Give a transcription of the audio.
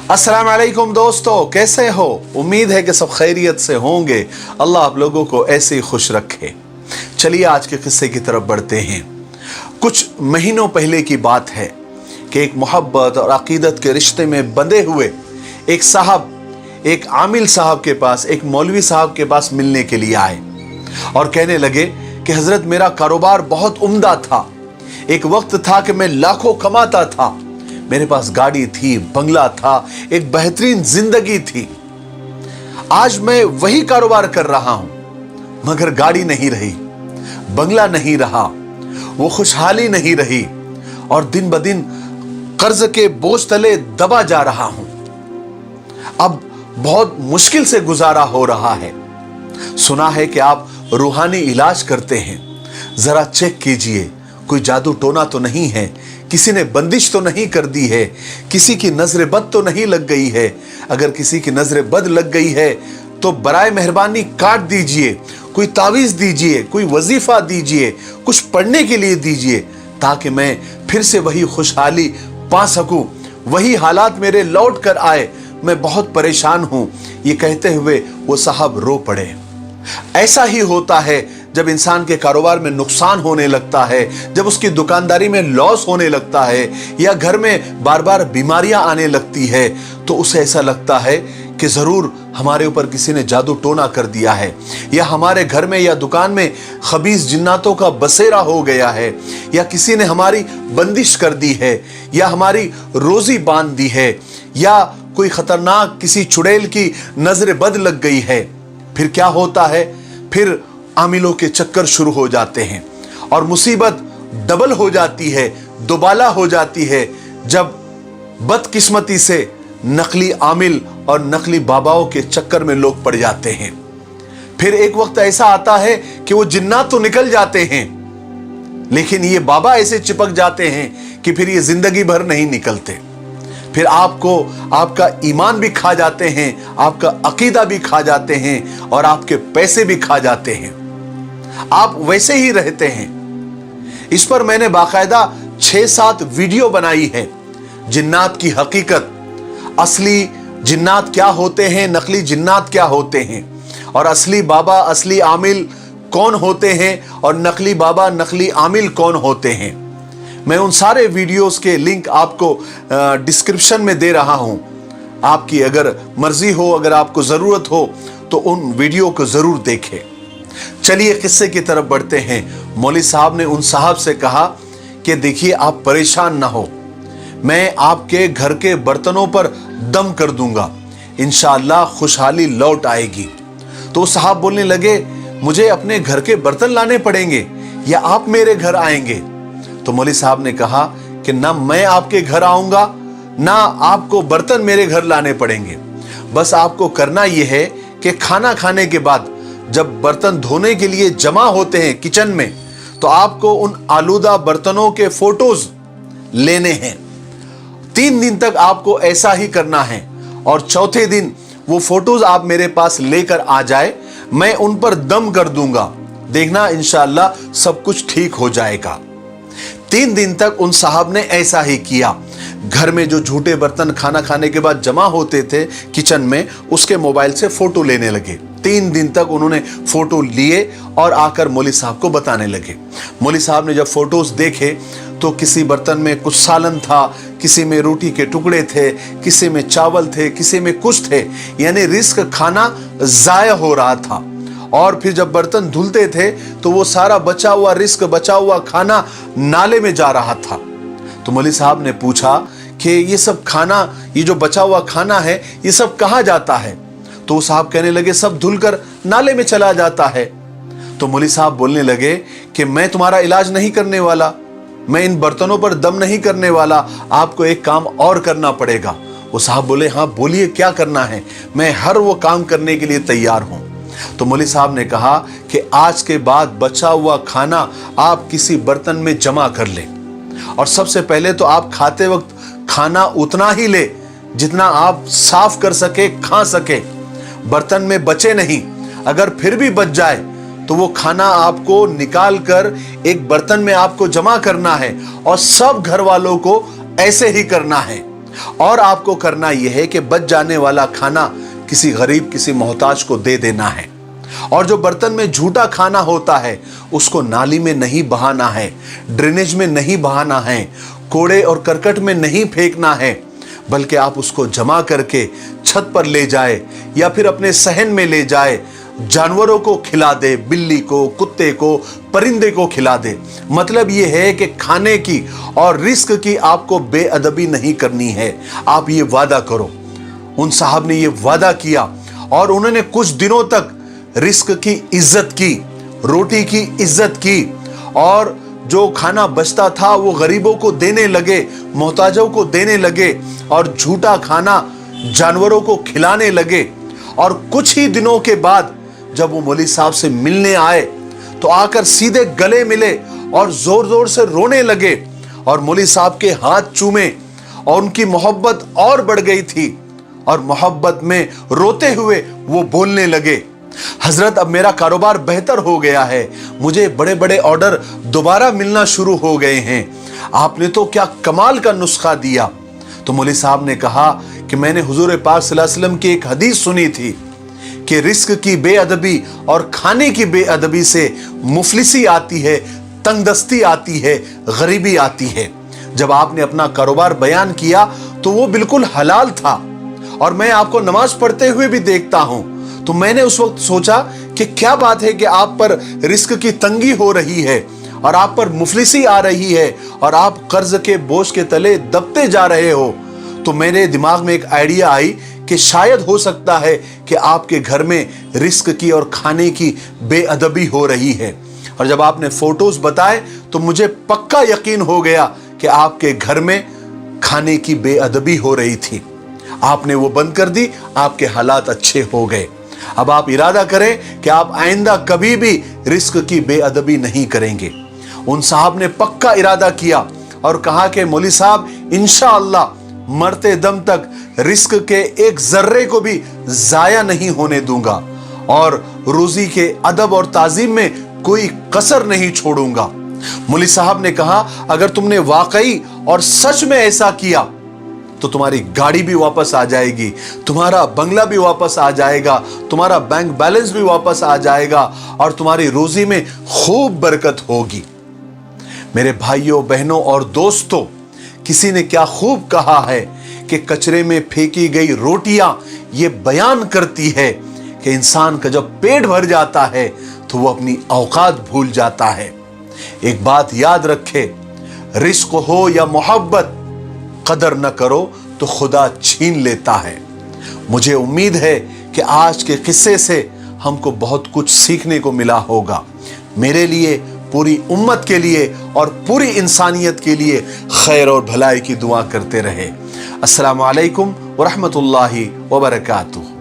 अस्सलाम वालेकुम दोस्तों, कैसे हो? उम्मीद है कि सब खैरियत से होंगे। अल्लाह आप लोगों को ऐसे ही खुश रखे। चलिए आज के किस्से की तरफ बढ़ते हैं। कुछ महीनों पहले की बात है कि एक मोहब्बत और अकीदत के रिश्ते में बंधे हुए एक साहब, एक आमिल साहब के पास, एक मौलवी साहब के पास मिलने के लिए आए और कहने लगे कि हजरत, मेरा कारोबार बहुत उम्दा था। एक वक्त था कि मैं लाखों कमाता था, मेरे पास गाड़ी थी, बंगला था, एक बेहतरीन जिंदगी थी। आज मैं वही कारोबार कर रहा हूं, मगर गाड़ी नहीं रही, बंगला नहीं रहा, वो खुशहाली नहीं रही और दिन ब दिन कर्ज के बोझ तले दबा जा रहा हूं। अब बहुत मुश्किल से गुजारा हो रहा है। सुना है कि आप रूहानी इलाज करते हैं, जरा चेक कीजिए, कोई जादू टोना तो नहीं है, किसी ने बंदिश तो नहीं कर दी है, किसी की नजर बद तो नहीं लग गई है। अगर किसी की नजर बद लग गई है तो बराए मेहरबानी काट दीजिए, कोई तावीज दीजिए, कोई वजीफा दीजिए, कुछ पढ़ने के लिए दीजिए, ताकि मैं फिर से वही खुशहाली पा सकूं, वही हालात मेरे लौट कर आए। मैं बहुत परेशान हूं। ये कहते हुए वो साहब रो पड़े। ऐसा ही होता है जब इंसान के कारोबार में नुकसान होने लगता है, जब उसकी दुकानदारी में लॉस होने लगता है, या घर में बार बार बीमारियां आने लगती है, तो उसे ऐसा लगता है कि जरूर हमारे ऊपर किसी ने जादू टोना कर दिया है, या हमारे घर में या दुकान में खबीस जिन्नातों का बसेरा हो गया है, या किसी ने हमारी बंदिश कर दी है, या हमारी रोजी बांध दी है, या कोई खतरनाक किसी चुड़ैल की नजर बद लग गई है। फिर क्या होता है? फिर आमिलों के चक्कर शुरू हो जाते हैं और मुसीबत डबल हो जाती है, दोबाला हो जाती है, जब बदकिस्मती से नकली आमिल और नकली बाबाओं के चक्कर में लोग पड़ जाते हैं। फिर एक वक्त ऐसा आता है कि वो जिन्नात तो निकल जाते हैं, लेकिन ये बाबा ऐसे चिपक जाते हैं कि फिर ये जिंदगी भर नहीं निकलते। फिर आपको आपका ईमान भी खा जाते हैं, आपका अकीदा भी खा जाते हैं और आपके पैसे भी खा जाते हैं। आप वैसे ही रहते हैं। इस पर मैंने बाकायदा 6-7 वीडियो बनाई है। जिन्नात की हकीकत, असली जिन्नात क्या होते हैं, नकली जिन्नात क्या होते हैं, और असली बाबा, असली आमिल कौन होते हैं, और नकली बाबा, नकली आमिल कौन होते हैं। मैं उन सारे वीडियोस के लिंक आपको डिस्क्रिप्शन में दे रहा हूं। आपकी अगर मर्जी हो, अगर आपको जरूरत हो तो उन वीडियो को जरूर देखें। चलिए किस्से की तरफ बढ़ते हैं। मौलवी साहब ने उन साहब से कहा कि देखिए, आप परेशान ना हो, मैं आपके घर के बर्तनों पर दम कर दूंगा, इंशाअल्लाह खुशहाली लौट आएगी। तो साहब बोलने लगे, मुझे अपने घर के बर्तन लाने पड़ेंगे या आप मेरे घर आएंगे? तो मौलवी साहब ने कहा कि ना मैं आपके घर आऊंगा, ना आपको बर्तन मेरे घर लाने पड़ेंगे। बस आपको करना यह है कि खाना खाने के बाद जब बर्तन धोने के लिए जमा होते हैं किचन में, तो आपको उन आलूदा बर्तनों के फोटोज लेने हैं। 3 दिन तक आपको ऐसा ही करना है और चौथे दिन वो फोटोज आप मेरे पास लेकर आ जाए, मैं उन पर दम कर दूंगा। देखना इंशाअल्लाह सब कुछ ठीक हो जाएगा। 3 दिन तक उन साहब ने ऐसा ही किया। घर में जो झूठे बर्तन खाना खाने के बाद जमा होते थे किचन में, उसके मोबाइल से फोटो लेने लगे। 3 दिन तक उन्होंने फोटो लिए और आकर मौलवी साहब को बताने लगे। मौलवी साहब ने जब फोटोज देखे तो किसी बर्तन में कुछ सालन था, किसी में रोटी के टुकड़े थे, किसी में चावल थे, किसी में कुछ थे, यानी रिस्क खाना जाया हो रहा था। और फिर जब बर्तन धुलते थे तो वो सारा बचा हुआ रिस्क, बचा हुआ खाना नाले में जा रहा था। तो मौलवी साहब ने पूछा कि ये सब खाना, ये जो बचा हुआ खाना है, ये सब कहाँ जाता है? तो वो साहब कहने लगे, सब धुलकर नाले में चला जाता है। तो मौलवी साहब बोलने लगे कि मैं तुम्हारा इलाज नहीं करने वाला, मैं इन बर्तनों पर दम नहीं करने वाला, आपको एक काम और करना पड़ेगा। वो साहब बोले, हाँ बोलिए क्या करना है, मैं हर वो काम करने के लिए तैयार हूं। तो मौलवी साहब ने कहा कि आज के बाद बचा हुआ खाना आप किसी बर्तन में जमा कर लें, और सबसे पहले तो आप खाते वक्त खाना उतना ही ले जितना आप साफ कर सके, खा सके, बर्तन में बचे नहीं। अगर फिर भी बच जाए तो वो खाना आपको निकाल कर एक बर्तन में आपको जमा करना है, और सब घर वालों को ऐसे ही करना है। और आपको करना यह है कि बच जाने वाला खाना किसी गरीब, किसी मोहताज को दे देना है। और जो बर्तन में झूठा खाना होता है उसको नाली में नहीं बहाना है, ड्रेनेज में नहीं बहाना है, कूड़े और करकट में नहीं फेंकना है, बल्कि आप उसको जमा करके छत पर ले जाए या फिर अपने सहन में ले जाए, जानवरों को खिला दे, बिल्ली को, कुत्ते को, परिंदे को खिला दे। मतलब ये है कि खाने की और रिस्क की आपको बेअदबी नहीं करनी है, आप ये वादा करो। उन साहब ने ये वादा किया और उन्होंने कुछ दिनों तक रिस्क की इज्जत की, रोटी की इज्जत की, और जो खाना बचता था वो गरीबों को देने लगे, मोहताजों को देने लगे, और झूठा खाना जानवरों को खिलाने लगे। और कुछ ही दिनों के बाद जब वो मौलवी साहब से मिलने आए तो आकर सीधे गले मिले और जोर जोर से रोने लगे और मौलवी साहब के हाथ चूमे, और उनकी मोहब्बत और बढ़ गई थी। और मोहब्बत में रोते हुए वो बोलने लगे, हजरत अब मेरा कारोबार बेहतर हो गया है, मुझे बड़े बड़े ऑर्डर दोबारा मिलना शुरू हो गए हैं, आपने तो क्या कमाल का नुस्खा दिया। तो मौलवी साहब ने कहा कि मैंने हुजूर पाक सल्लल्लाहु अलैहि वसल्लम की एक हदीस सुनी थी कि रिस्क की बेअदबी और खाने की बेअदबी से मुफलिसी आती है, तंगदस्ती आती है, गरीबी आती है। जब आपने अपना कारोबार बयान किया तो वो बिल्कुल हलाल था, और मैं आपको नमाज पढ़ते हुए भी देखता हूं, तो मैंने उस वक्त सोचा कि क्या बात है कि आप पर रिस्क की तंगी हो रही है और आप पर मुफलिसी आ रही है और आप कर्ज के बोझ के तले दबते जा रहे हो। तो मेरे दिमाग में एक आइडिया आई कि शायद हो सकता है कि आपके घर में रिस्क की और खाने की बेअदबी हो रही है। और जब आपने फोटोज बताए तो मुझे पक्का यकीन हो गया कि आपके घर में खाने की बेअदबी हो रही थी। आपने वो बंद कर दी, आपके हालात अच्छे हो गए। अब आप इरादा करें कि आप आइंदा कभी भी रिस्क की बेअदबी नहीं करेंगे। उन साहब ने पक्का इरादा किया और कहा कि मौलवी साहब इंशाअल्लाह मरते दम तक रिस्क के एक जर्रे को भी जाया नहीं होने दूंगा और रोजी के अदब और ताजीम में कोई कसर नहीं छोड़ूंगा। मौलवी साहब ने कहा अगर तुमने वाकई और सच में ऐसा किया तो तुम्हारी गाड़ी भी वापस आ जाएगी, तुम्हारा बंगला भी वापस आ जाएगा, तुम्हारा बैंक बैलेंस भी वापस आ जाएगा और तुम्हारी रोजी में खूब बरकत होगी। मेरे भाइयों, बहनों और दोस्तों, किसी ने क्या खूब कहा है कि कचरे में फेंकी गई रोटियां ये बयान करती है कि इंसान का जब पेट भर जाता है तो वो अपनी औकात भूल जाता है। एक बात याद रखे, रिस्क हो या मोहब्बत, कदर न करो तो खुदा छीन लेता है। मुझे उम्मीद है कि आज के किस्से से हमको बहुत कुछ सीखने को मिला होगा। मेरे लिए, पूरी उम्मत के लिए और पूरी इंसानियत के लिए खैर और भलाई की दुआ करते रहे। अस्सलामु अलैकुम व रहमतुल्लाहि व बरकातुहू।